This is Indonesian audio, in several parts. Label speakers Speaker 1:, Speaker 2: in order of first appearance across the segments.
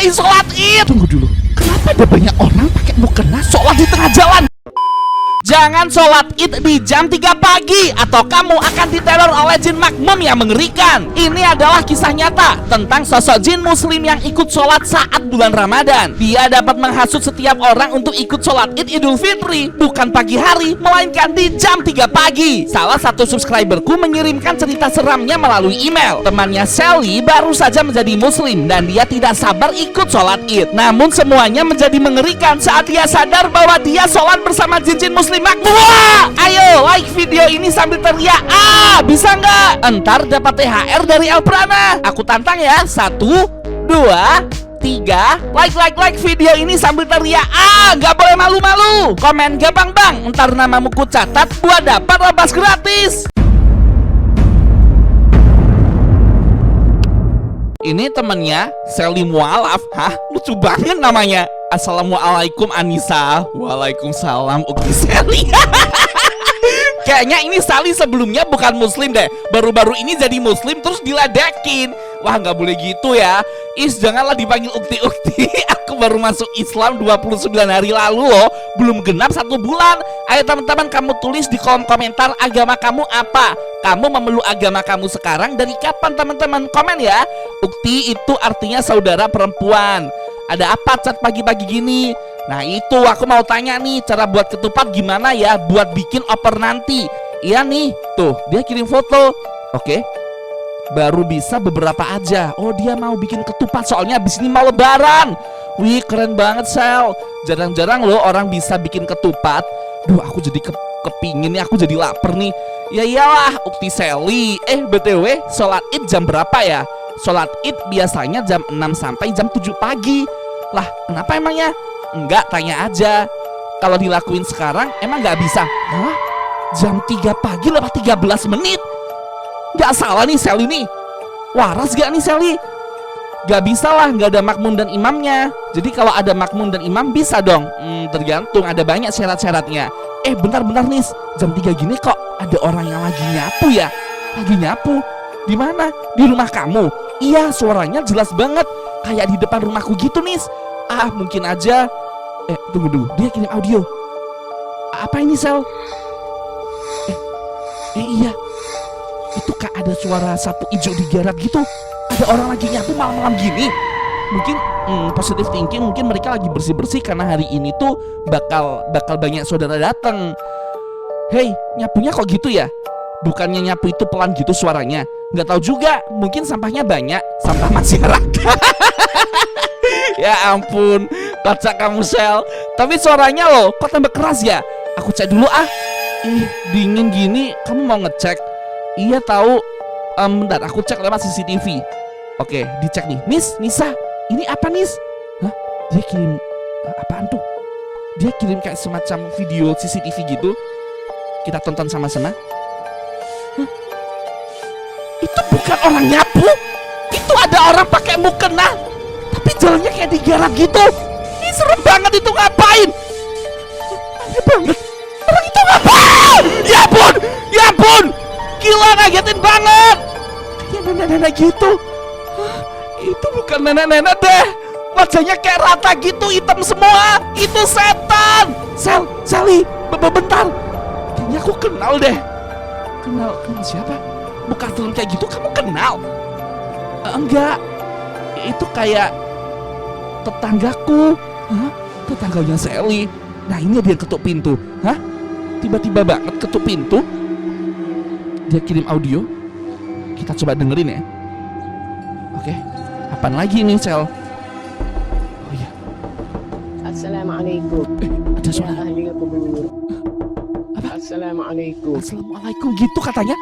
Speaker 1: mulai sholat id. Tunggu dulu, kenapa ada banyak orang pakai mukena sholat di tengah jalan? Jangan sholat id di jam 3 pagi atau kamu akan diteror oleh jin makmum yang mengerikan. Ini adalah kisah nyata tentang sosok jin muslim yang ikut sholat saat bulan Ramadan. Dia dapat menghasut setiap orang untuk ikut sholat id Idul Fitri, bukan pagi hari, melainkan di jam 3 pagi. Salah satu subscriberku mengirimkan cerita seramnya melalui email. Temannya Sally baru saja menjadi muslim dan dia tidak sabar ikut sholat id. Namun semuanya menjadi mengerikan saat dia sadar bahwa dia sholat bersama jin-jin muslim makmum. Ayo like video ini sambil teriak bisa nggak? Entar dapat THR dari El Prana. Aku tantang ya. 1, 2, 3. Like video ini sambil teriak nggak boleh malu-malu. Komen gampang bang, entar namamu ku catat buat dapat lepas gratis. Ini temennya Sally Mualaf. Hah, lucu banget namanya. Assalamualaikum Anissa. Waalaikumsalam Ukti Sally. Kayaknya ini Sally sebelumnya bukan muslim deh. Baru-baru ini jadi muslim terus diledekin. Wah, nggak boleh gitu ya. Janganlah dipanggil Ukti-Ukti. Aku baru masuk Islam 29 hari lalu loh. Belum genap 1 bulan. Ayo teman-teman, kamu tulis di kolom komentar agama kamu apa. Kamu memeluk agama kamu sekarang dari kapan teman-teman? Komen ya. Ukti itu artinya saudara perempuan. Ada apa cat pagi-pagi gini? Nah itu aku mau tanya nih, cara buat ketupat gimana ya buat bikin oper nanti? Iya nih, tuh dia kirim foto. Oke, baru bisa beberapa aja. Oh, dia mau bikin ketupat soalnya abis ini mau lebaran. Wih, keren banget Sel. Jarang-jarang loh orang bisa bikin ketupat. Duh, aku jadi kepingin nih, aku jadi lapar nih. Ya iyalah, Ukti Sally. BTW, sholat id jam berapa ya? Sholat id biasanya jam 6 sampai jam 7 pagi. Lah, kenapa emangnya? Enggak, tanya aja. Kalau dilakuin sekarang, emang nggak bisa? Hah? Jam 3 pagi lewat 13 menit? Nggak salah nih Sally nih. Waras gak nih Sally? Gak bisa lah, nggak ada makmum dan imamnya. Jadi kalau ada makmum dan imam bisa dong. Tergantung, ada banyak syarat-syaratnya. Bentar-bentar nih, jam 3 gini kok ada orang yang lagi nyapu ya? Lagi nyapu? Di mana? Di rumah kamu? Iya, suaranya jelas banget. Kayak di depan rumahku gitu nih. Mungkin aja. Tunggu, dia kirim audio. Apa ini Sel? Iya. Itu kak ada suara sapu hijau digarap gitu. Ada orang lagi nyapu malam-malam gini. Mungkin positive thinking, mungkin mereka lagi bersih-bersih karena hari ini tuh bakal banyak saudara datang. Hey, nyapunya kok gitu ya? Bukannya nyapu itu pelan gitu suaranya? Nggak tahu juga, mungkin sampahnya banyak. Sampah masyarakat. Ya ampun, kocak kamu Sel. Tapi suaranya loh, kok tambah keras ya? Aku cek dulu dingin gini, kamu mau ngecek? Iya tahu. Bentar, aku cek lewat CCTV. Oke, dicek nih. Nisa, ini apa Nis? Hah? Dia kirim apaan tuh? Dia kirim kayak semacam video CCTV gitu. Kita tonton sama-sama. Itu bukan orang nyapu. Itu ada orang pakai mukena, tapi jalannya kayak digarap gitu. Ini serem banget, itu ngapain? Aneh banget. Orang itu ngapain? Ya ampun. Gila, ngagetin banget. Kayak nenek-nenek gitu. Itu bukan nenek-nenek deh. Wajahnya kayak rata gitu, hitam semua. Itu setan. Sally, bentar. Kayaknya aku kenal deh. Kenal siapa? Bukan film kayak gitu kamu kenal? Enggak. Itu kayak tetanggaku. Hah? Tetangganya Sally. Nah, ini dia ketuk pintu. Hah? Tiba-tiba banget ketuk pintu. Dia kirim audio. Kita coba dengerin ya. Oke. Apaan lagi nih, Sel? Oh iya.
Speaker 2: Assalamualaikum.
Speaker 1: Ada suara.
Speaker 2: Ya ahli kubur.
Speaker 1: Apa?
Speaker 2: Assalamualaikum.
Speaker 1: Assalamualaikum gitu katanya.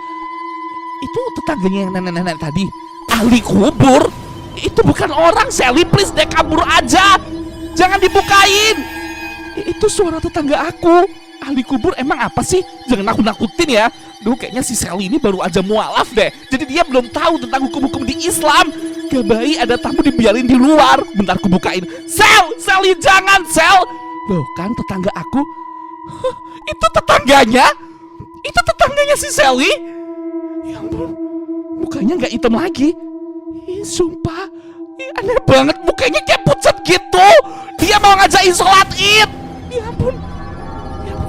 Speaker 1: Itu tetangganya yang nenek-nenek tadi. Ahli kubur? Itu bukan orang, Sally, please deh kabur aja. Jangan dibukain. Itu suara tetangga aku. Ahli kubur emang apa sih? Jangan nakut-nakutin ya. Duh, kayaknya si Sally ini baru aja mualaf deh. Jadi dia belum tahu tentang hukum-hukum di Islam. Gak baik ada tamu dibiarin di luar. Bentar aku bukain. Sally jangan, Sel. Loh, kan tetangga aku. Itu tetangganya? Itu tetangganya si Sally? Ya ampun, mukanya gak hitam lagi. Sumpah, Aneh banget, mukanya kayak pucat gitu. Dia mau ngajakin sholat id. Ya ampun,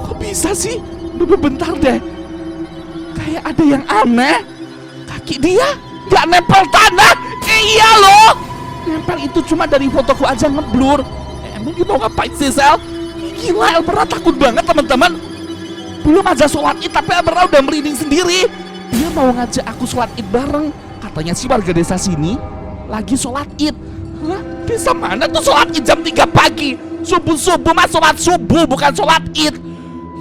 Speaker 1: kok bisa sih? Bentar deh, kayak ada yang aneh. Kaki dia nggak nempel tanah. Iya loh, nempel itu cuma dari fotoku aja ngeblur. Emang dia mau ngapain sih, Sel? Gila, Elpera takut banget teman-teman. Belum aja sholat id tapi Elpera udah merinding sendiri. Dia mau ngajak aku sholat id bareng. Katanya sih warga desa sini lagi sholat id. Hah? Desa mana tuh sholat id jam 3 pagi? Subuh-subuh mah sholat subuh, bukan sholat id.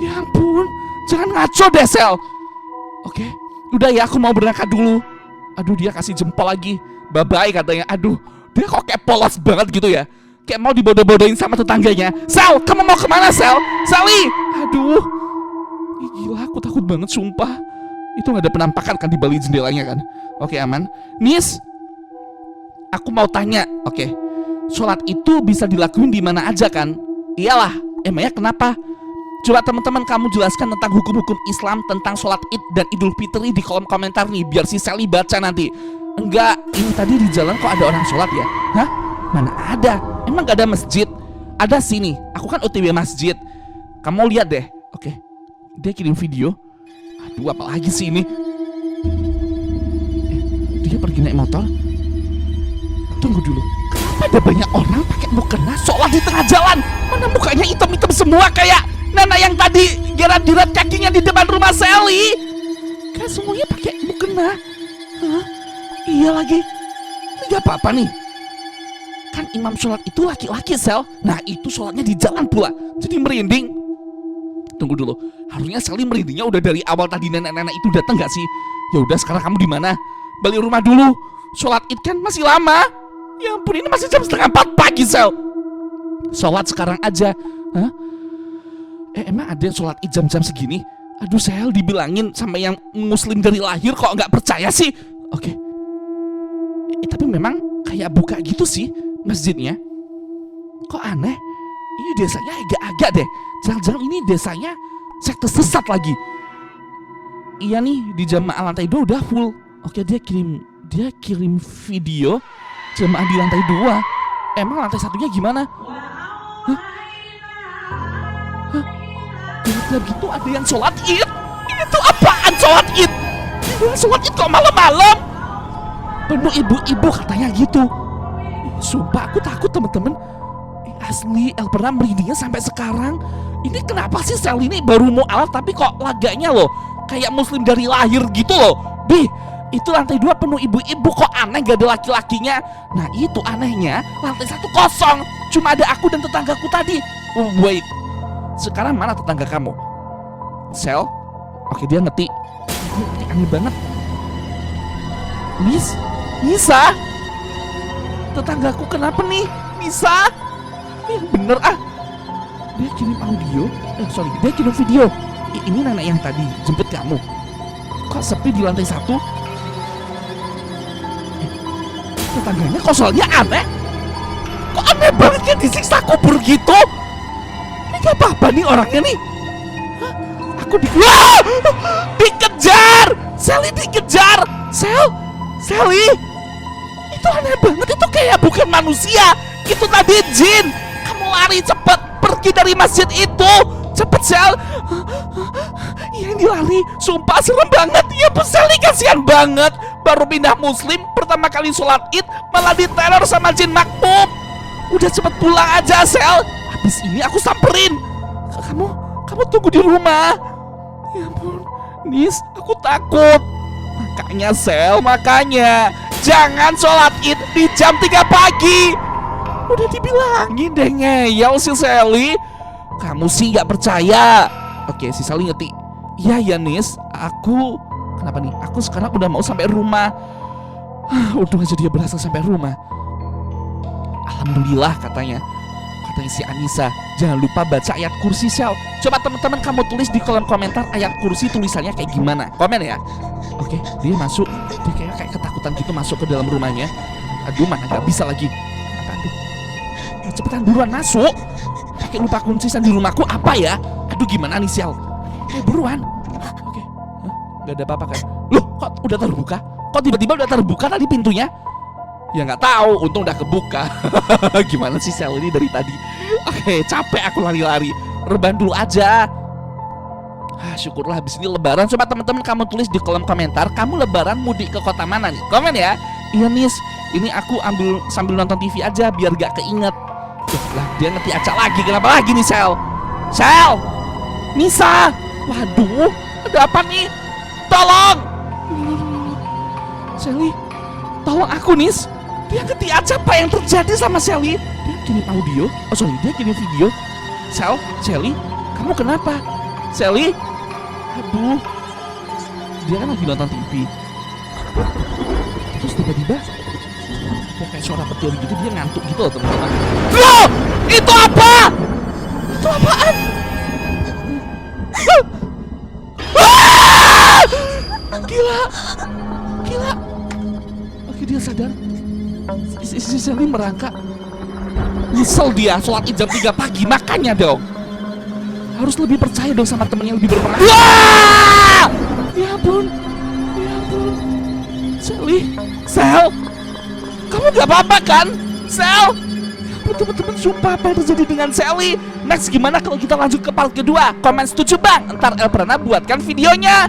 Speaker 1: Ya ampun, jangan ngaco deh, Sel. Oke, udah ya, aku mau berangkat dulu. Aduh, dia kasih jempol lagi. Bye-bye katanya. Aduh, dia kok kayak polos banget gitu ya. Kayak mau dibodoh-bodohin sama tetangganya. Sel, kamu mau kemana, Sel? Sally! Aduh, gila, aku takut banget, sumpah. Itu gak ada penampakan kan di balik jendelanya kan? Oke, aman. Nis, aku mau tanya. Oke, sholat itu bisa dilakuin di mana aja kan? Iyalah, emangnya kenapa? Coba teman-teman kamu jelaskan tentang hukum-hukum Islam tentang sholat id dan idul fitri di kolom komentar nih, biar si Sally baca nanti. Enggak, ini tadi di jalan kok ada orang sholat ya? Hah? Mana ada? Emang gak ada masjid? Ada sini, aku kan OTW masjid. Kamu lihat deh. Oke, dia kirim video. Aduh, apalagi sih ini? Dia pergi naik motor. Tunggu dulu, kenapa ada banyak orang pakai mukena sholat di tengah jalan? Mana mukanya hitam-hitam semua kayak Nana yang tadi gerat-gerat kakinya di depan rumah Sally. Kan semuanya pakai mukena. Hah? Iya lagi. Ini gak apa-apa nih. Kan imam sholat itu laki-laki, Sel. Nah itu sholatnya di jalan pula. Jadi merinding. Tunggu dulu. Harusnya Sally merindingnya udah dari awal tadi nenek-nenek itu datang gak sih? Ya udah, sekarang kamu di mana? Balik rumah dulu. Sholat id kan masih lama. Ya ampun, ini masih jam 3:30 pagi, Sel. Sholat sekarang aja. Hah? Emang ada yang sholat id jam-jam segini? Aduh, Sel, dibilangin sama yang muslim dari lahir kok nggak percaya sih? Oke. Tapi memang kayak buka gitu sih masjidnya. Kok aneh? Ini desanya agak-agak deh. Jangan-jangan ini desanya sekte sesat lagi. Iya nih, di jamaah lantai 2 udah full. Oke, dia kirim video jamaah di lantai 2. Emang lantai satunya gimana? Hah? Gelap gitu ada yang sholat id. Ini tuh apaan sholat id? Ini sholat id kok malam-malam? Penuh ibu-ibu katanya gitu. Sumpah aku takut temen-temen. Asli, Elpera merindingnya sampai sekarang. Ini kenapa sih Sally ini baru mau alat tapi kok laganya loh kayak muslim dari lahir gitu loh. Bi, itu lantai 2 penuh ibu-ibu, kok aneh gak ada laki-lakinya. Nah itu anehnya, lantai 1 kosong. Cuma ada aku dan tetanggaku tadi. Oh, wait, sekarang mana tetangga kamu? Sel? Oke, dia ngetik. Ini aneh banget. Nisa? Tetanggaku kenapa nih? Nisa? Yang bener ah. Dia kirim audio. Dia kirim video. Ini nenek yang tadi jemput kamu. Kok sepi di lantai 1? Tetangganya kok soalnya aneh. Kok aneh banget kayak disiksa kubur gitu. Ini gak apa-apa nih orangnya nih. Hah? Aku dikejar. Sally dikejar. Sally, itu aneh banget. Itu kayak bukan manusia. Itu tadi jin. Kamu lari cepet, pergi dari masjid itu. Cepet, Sel. Iya, ini lari. Sumpah serem banget. Ya Bu, Sally kasihan banget. Baru pindah muslim, pertama kali sholat id malah diteror sama jin makmum. Udah cepet pulang aja, Sel. Habis ini aku samperin. Kamu tunggu di rumah. Ya ampun, Nis, aku takut. Makanya, Sel, jangan sholat id di jam 3 pagi. Udah dibilangin deh, ngeyel si Sally. Kamu sih gak percaya. Oke, si Sally ngetik. Iya, Nis, kenapa nih? Aku sekarang udah mau sampai rumah. Untung aja dia berhasil sampai rumah. Alhamdulillah katanya si Anissa. Jangan lupa baca ayat kursi, Sel. Coba teman-teman kamu tulis di kolom komentar ayat kursi tulisannya kayak gimana. Komen ya. Oke, dia masuk. Dia kayak ketakutan gitu masuk ke dalam rumahnya. Aduh, mana gak bisa lagi. Aduh. Cepetan buruan masuk. Pakai lupa kunci di rumahku apa ya? Aduh, gimana nih, Sel? Buruan. Oke. Gak ada apa-apa kan? Loh, kok udah terbuka? Kok tiba-tiba udah terbuka tadi pintunya? Ya nggak tahu, untung udah kebuka. Gimana sih Sel ini dari tadi? Oke, capek aku lari-lari. Rebahan dulu aja. Syukurlah habis ini lebaran. Coba teman-teman kamu tulis di kolom komentar, kamu lebaran mudik ke kota mana nih? Komen ya. Iya Nis, ini aku ambil sambil nonton TV aja biar gak keinget. Lah dia ngerti acak lagi. Kenapa lagi nih Sel? Sel! Nisa! Waduh, ada apa nih? Tolong! Sally, tolong aku Nis. Dia ngerti aja apa yang terjadi sama Sally. Dia kirim audio. Oh sorry, dia kirim video. Sally, kamu kenapa? Sally? Aduh, dia kan lagi nonton TV. Terus tiba-tiba kayak suara petir gitu, dia ngantuk gitu loh teman-teman. Loh, itu apa? Itu apaan? Gila. Oke, dia sadar. Si Sally merangkak. Nyesel dia, sholat jam 3 pagi, makanya dong. Harus lebih percaya dong sama temen yang lebih berpengalaman. Wah! Ya ampun. Sel, kamu gak apa-apa kan? Sel, teman-teman sumpah apa yang terjadi dengan Sally? Next gimana kalau kita lanjut ke part kedua? Komen setuju bang, ntar El Prana buatkan videonya.